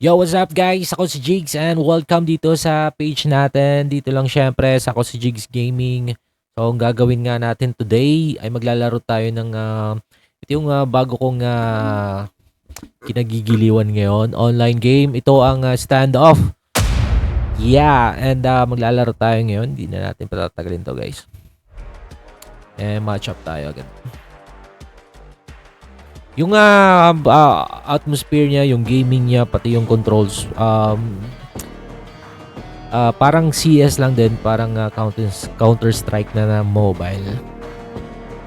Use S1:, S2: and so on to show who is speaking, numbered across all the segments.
S1: Yo, what's up guys? Ako si Jigs and welcome dito sa page natin. Dito lang syempre sa ako si Jigs Gaming. So, ang gagawin nga natin today ay maglalaro tayo ng ito yung bago kong kinagigiliwan ngayon. Online game. Ito ang standoff. Yeah, and maglalaro tayo ngayon. Hindi na natin patatagalin to guys. Match up tayo agad. Yung atmosphere niya, yung gaming niya, pati yung controls, parang CS lang din, parang Counter-Strike na mobile.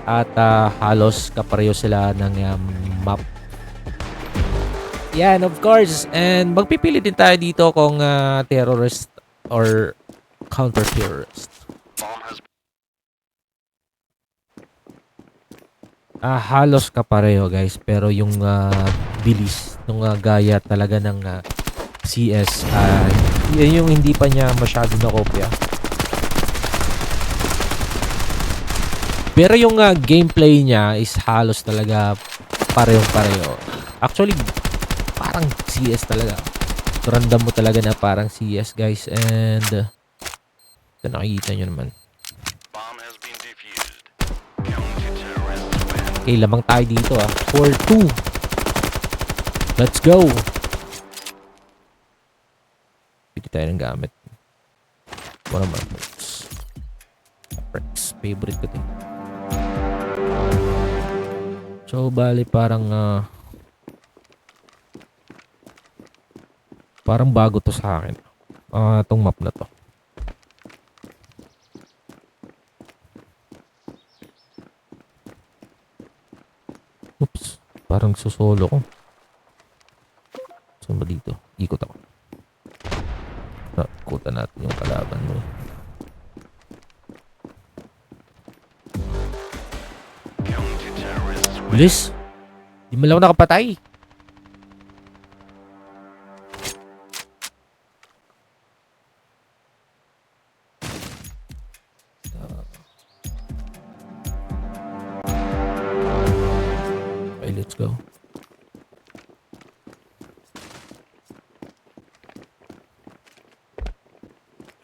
S1: At halos kapareho sila ng map. Yan, of course. And magpipili din tayo dito kung terrorist or counter-terrorist. Halos kapareho guys, pero yung bilis nung gaya talaga ng CS, yun yung hindi pa niya masyado na kopya. Pero yung gameplay niya is halos talaga parehong-pareho. Actually, parang CS talaga. Random mo talaga na parang CS guys, and ito nakikita nyo naman. Okay, lamang tayo dito 4-2. Let's go. Pili tayo ng gamit. One of my favorites. Favorite ko din. So, bali parang bago to sa akin. Itong map na to. Oops, parang susolo ko. Saan ba dito? Ikot ako. Ikutan natin yung kalaban mo. Bilis! Di mo lang ako nakapatay. Okay, let's go.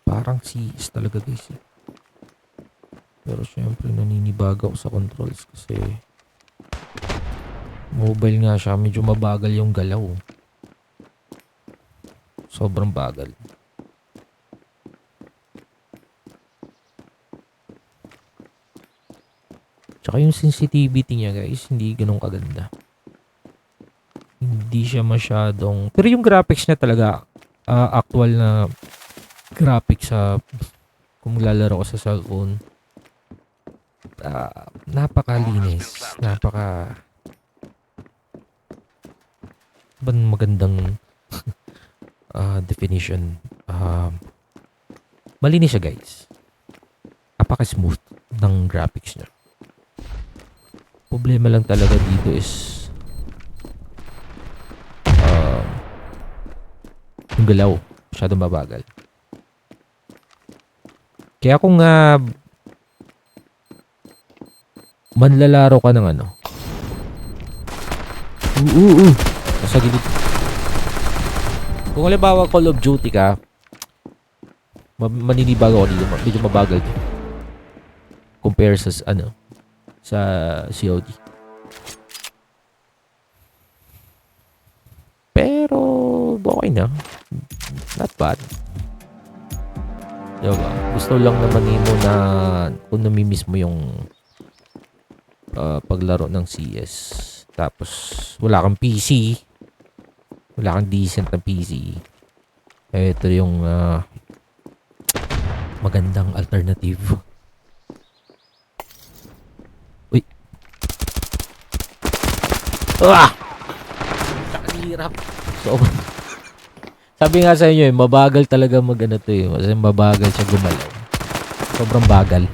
S1: Parang CS talaga guys. Pero syempre naninibaga ako sa controls kasi mobile nga siya, medyo mabagal yung galaw. Sobrang bagal. Tsaka yung sensitivity niya guys, hindi ganun kaganda. Hindi siya masyadong... Pero yung graphics niya talaga, actual na graphics sa kung lalaro ko sa cellphone. Napakalinis. Magandang definition. Malinis siya guys. Napaka-smooth ng graphics niya. Problema lang talaga dito is yung galaw. Masyadong mabagal. Kaya kung manlalaro ka ng nasa gilid. Kung halimbawa Call of Duty ka, maninibago ako dito. Medyo mabagal to. Compare sa sa COD. Pero okay na. Not bad. Diba? Gusto lang naman mo na kung namimiss mo yung paglaro ng CS. Tapos wala kang PC. Wala kang decent na PC. Ito yung magandang alternative. Uy. Hirap. Sabi nga sa inyo mabagal talaga mag-ano to kasi mabagal siya gumalaw. Sobrang bagal.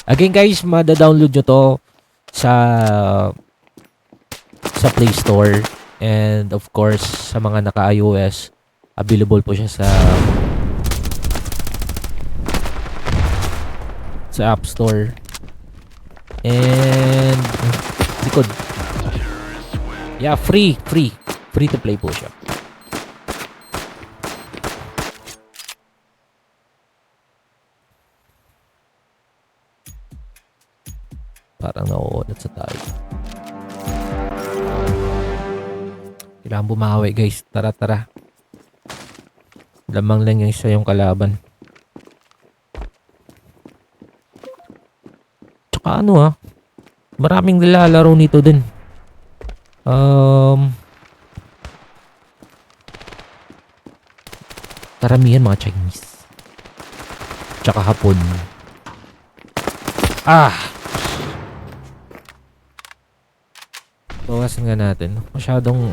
S1: Again guys, mada-download nyo to sa Play Store, and of course sa mga naka-iOS, available po siya sa App Store. And Likod. Yeah, free. Free to play po siya. Parang nauunat sa tayo. Kailangan bumawi guys. Tara. Lamang lang yung isa yung kalaban. Tsaka ano maraming nilalaro nito din. Karamihan mga Chinese. Tsaka Hapon. Bawasan nga natin. Masyadong...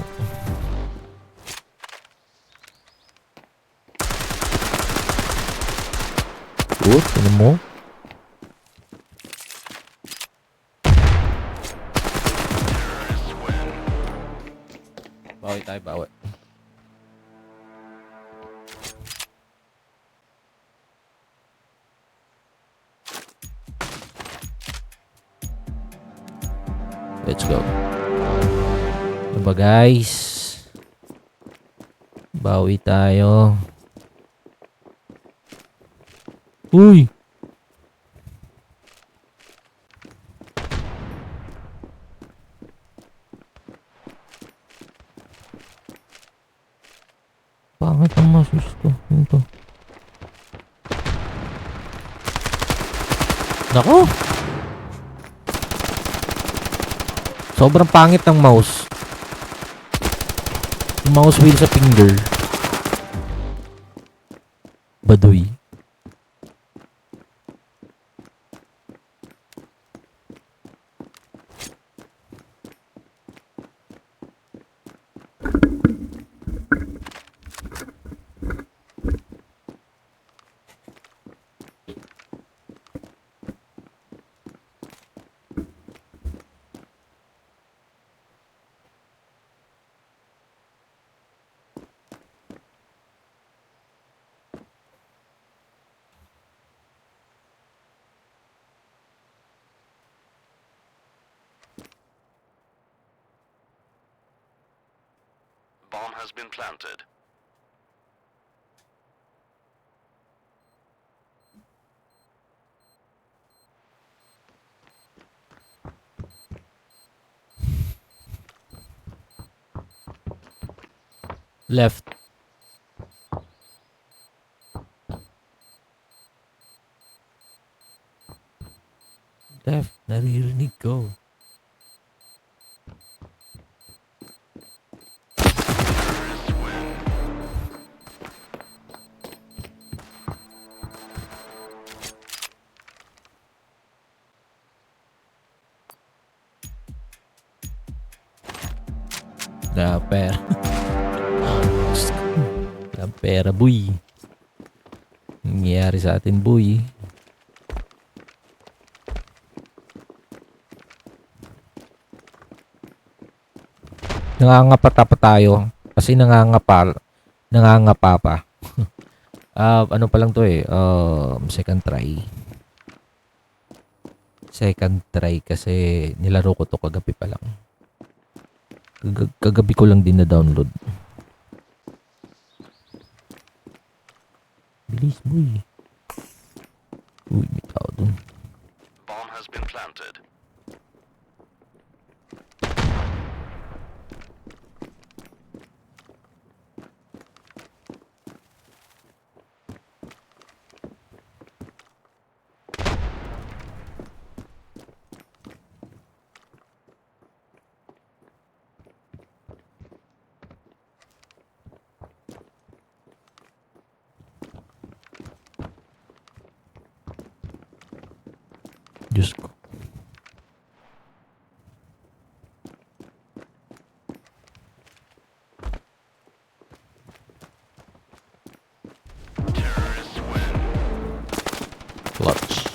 S1: Good, ano mo? Bawi tayo, bawi. Let's go. Ano ba guys? Bawi tayo. Uy! Pangit ang masus ko. Ito. Nako! Sobrang pangit ng mouse. Yung mouse wheel sa finger. Baduy.
S2: Bomb has been planted.
S1: Left. Left. Naririnig ko. Wala pera. Wala pera, boy. Nangyayari sa atin, boy. Nangangapa pa tayo. Kasi nangangapa pa. Ano pa lang to second try. Second try kasi nilaro ko to kagabi pa lang. Kagabi ko lang din na-download. Bilis, boy. Uy, may tao dun.
S2: Bomb has been planted.
S1: Diyos ko. Clutch.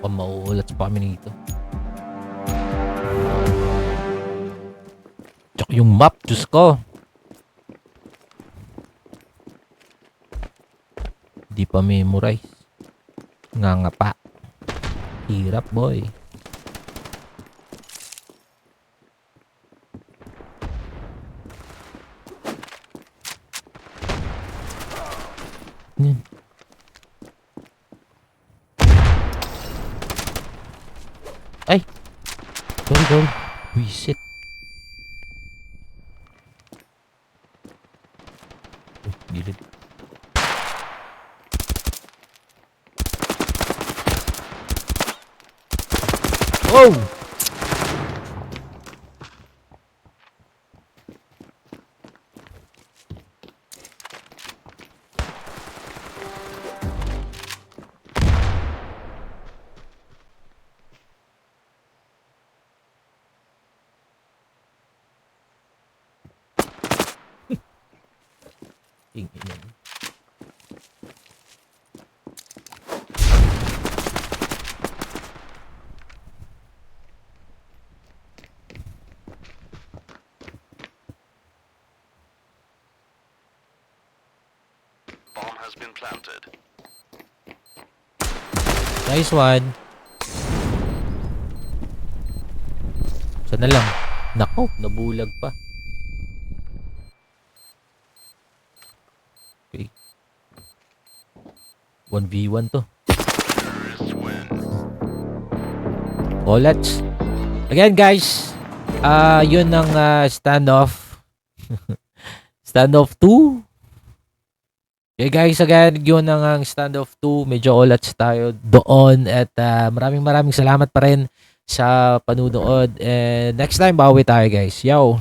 S1: Mukhang mauulat sa kami nito. Tsaka yung map, Diyos ko. Di pa memorize. Ngangapa. Hirap, boy. Yan. Ay! Sorry. Wisit. Gilid. Oh! Ingin.
S2: Bomb has been planted.
S1: Nice one. Sana lang. Nako, nabulag pa. Okay. 1v1 to.
S2: Terrorists win.
S1: Bullets. Again guys, yun ang standoff. Standoff 2. Okay guys, again, yun ang standoff 2. Medyo olats tayo doon at maraming salamat pa rin sa panunood. And next time, bawi tayo guys. Yo!